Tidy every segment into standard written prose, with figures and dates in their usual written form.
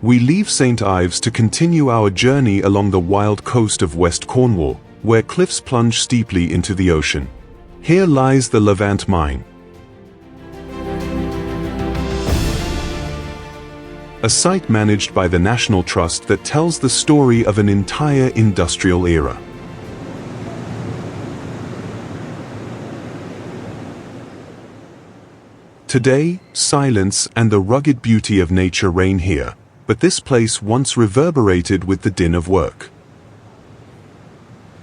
We leave St. Ives to continue our journey along the wild coast of West Cornwall, where cliffs plunge steeply into the ocean. Here lies the Levant Mine, a site managed by the National Trust that tells the story of an entire industrial era. Today, silence and the rugged beauty of nature reign here, but this place once reverberated with the din of work.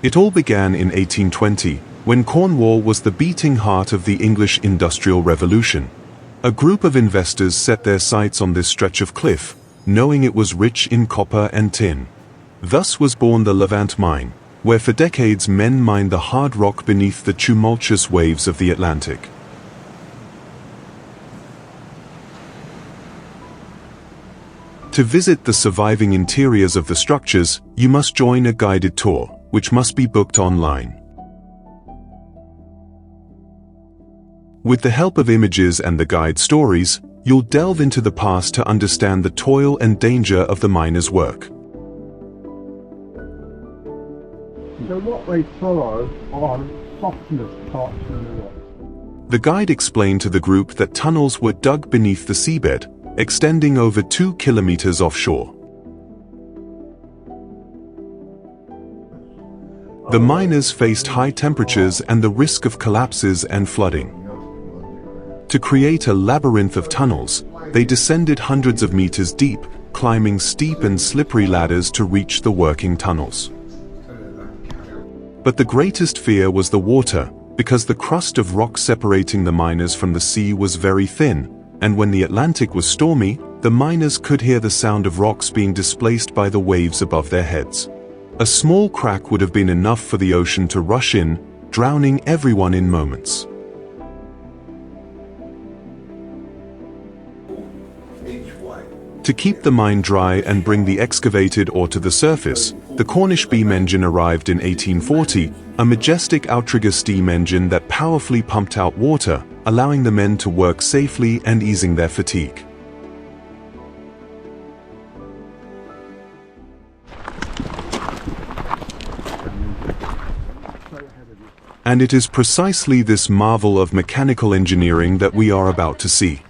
It all began in 1820, when Cornwall was the beating heart of the English Industrial Revolution. A group of investors set their sights on this stretch of cliff, knowing it was rich in copper and tin. Thus was born the Levant Mine, where for decades men mined the hard rock beneath the tumultuous waves of the Atlantic. To visit the surviving interiors of the structures, you must join a guided tour, which must be booked online. With the help of images and the guide stories, you'll delve into the past to understand the toil and danger of the miners' work. So what they follow are softness parts in the rock. The guide explained to the group that tunnels were dug beneath the seabed, extending over 2 kilometers offshore. The miners faced high temperatures and the risk of collapses and flooding. To create a labyrinth of tunnels, they descended hundreds of meters deep, climbing steep and slippery ladders to reach the working tunnels. But the greatest fear was the water, because the crust of rock separating the miners from the sea was very thin, and when the Atlantic was stormy, the miners could hear the sound of rocks being displaced by the waves above their heads. A small crack would have been enough for the ocean to rush in, drowning everyone in moments. To keep the mine dry and bring the excavated ore to the surface, the Cornish beam engine arrived in 1840, a majestic outrigger steam engine that powerfully pumped out water, allowing the men to work safely and easing their fatigue. And it is precisely this marvel of mechanical engineering that we are about to see.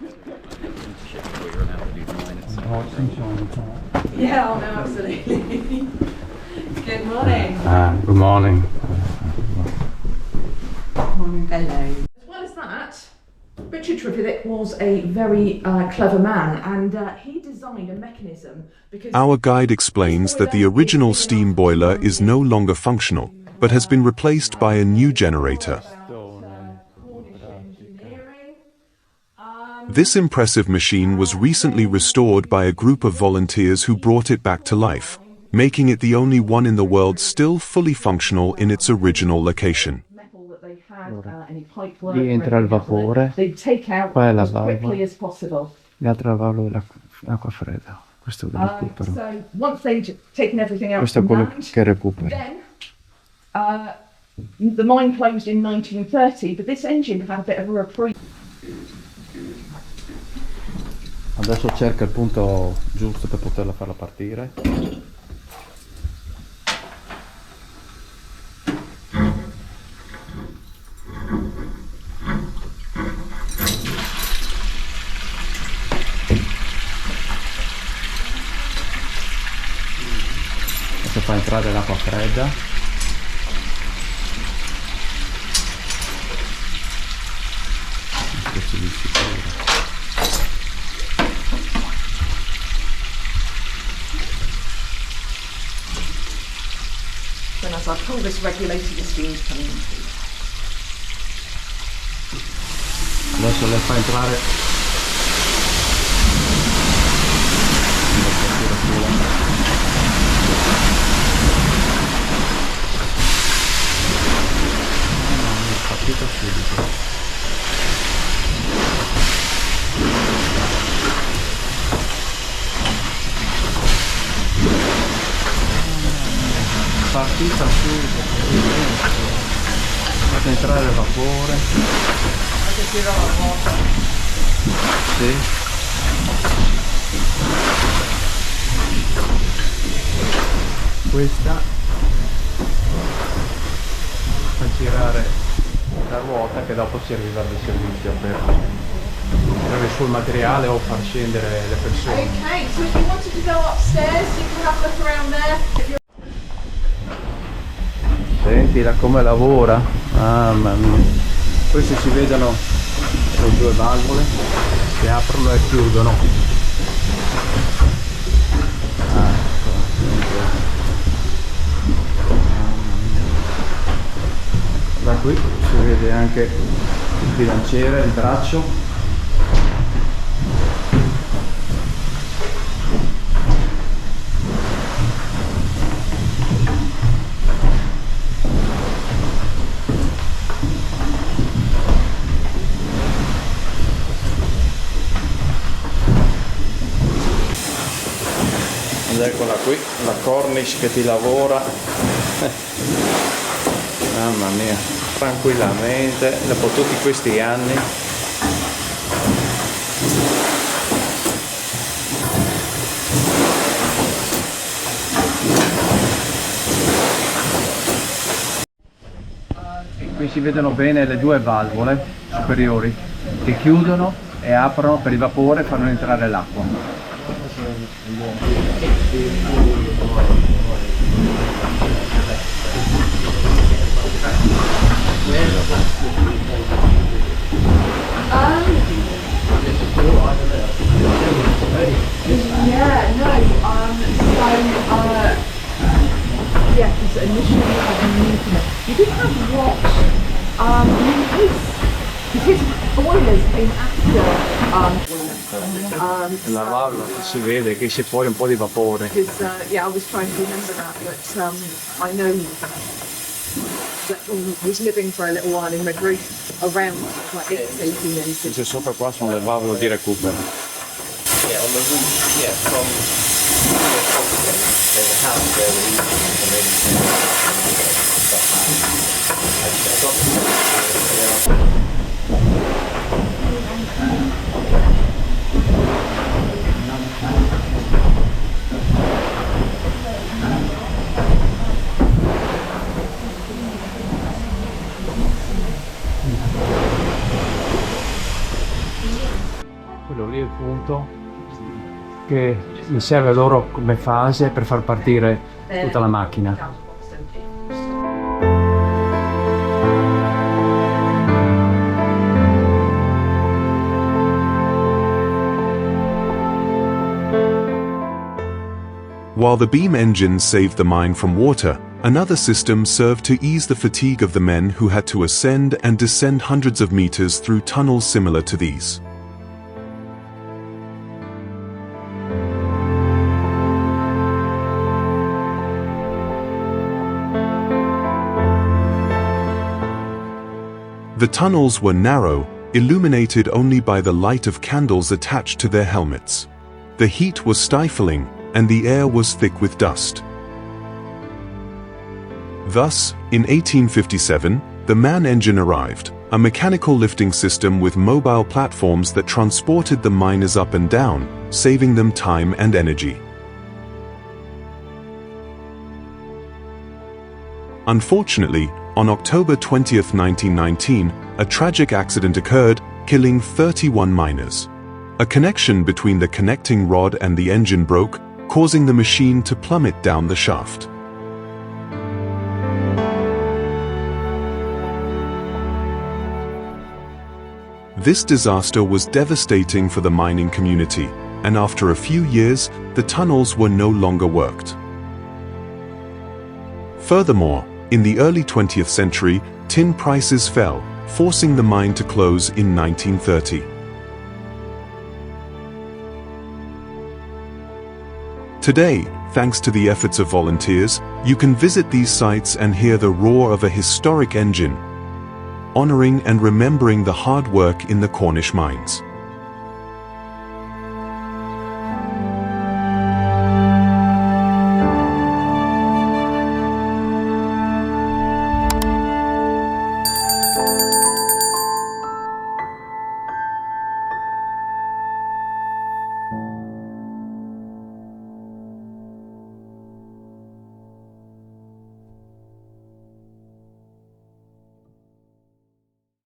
Yeah, oh no, absolutely. Good morning. Good morning. Hello. As well as that, Richard Trevithick was a very clever man, and he designed a mechanism because... Our guide explains that the original steam boiler is no longer functional, but has been replaced by a new generator. This impressive machine was recently restored by a group of volunteers who brought it back to life, making it the only one in the world still fully functional in its original location. Lì entra il vapore, qua è la valvola, l'altra valvola è l'acqua fredda. Questo è il recupero. Questo è quello che recupera. The mine closed in 1930, but this engine had a bit of a reprieve. Adesso cerca il punto giusto per poterla farla partire. Adesso fa entrare l'acqua fredda. Questo di sicuro. Then as I pull this regulator, the steam's coming in. Adesso le fa entrare partita subito. Partita subito, fate entrare il vapore. Anche tira la ruota. Sì. Questa fa girare la ruota che dopo serviva di servizio per tirare sul materiale o far scendere le persone. Okay, so if you wanted to go upstairs, you can have a look around there. Sentila come lavora, mamma mia. Queste si vedono le due valvole che aprono e chiudono. Da qui si vede anche il bilanciere, il braccio. Ed eccola qui, la Cornish che ti lavora. Mamma mia, tranquillamente, dopo tutti questi anni. E qui si vedono bene le due valvole superiori che chiudono e aprono per il vapore e fanno entrare l'acqua. Yeah, no, yeah, because initially you had a nuclear. You did have what, his boilers came after, La valvola si vede che esce fuori un po' di vapore. because, yeah, I was trying to remember that, but, I know that he was living for a little while in Madrid, around like 1880. Queste sopra qua sono le valvole di recupero. Yeah, on the roof, yeah, from there's a house there where we Quello lì è il punto che mi serve loro come fase per far partire tutta la macchina. While the beam engine saved the mine from water, another system served to ease the fatigue of the men who had to ascend and descend hundreds of meters through tunnels similar to these. The tunnels were narrow, illuminated only by the light of candles attached to their helmets. The heat was stifling, and the air was thick with dust. Thus, in 1857, the MAN engine arrived, a mechanical lifting system with mobile platforms that transported the miners up and down, saving them time and energy. Unfortunately, on October 20, 1919, a tragic accident occurred, killing 31 miners. A connection between the connecting rod and the engine broke, causing the machine to plummet down the shaft. This disaster was devastating for the mining community, and after a few years, the tunnels were no longer worked. Furthermore, in the early 20th century, tin prices fell, forcing the mine to close in 1930. Today, thanks to the efforts of volunteers, you can visit these sites and hear the roar of a historic engine, honoring and remembering the hard work in the Cornish mines.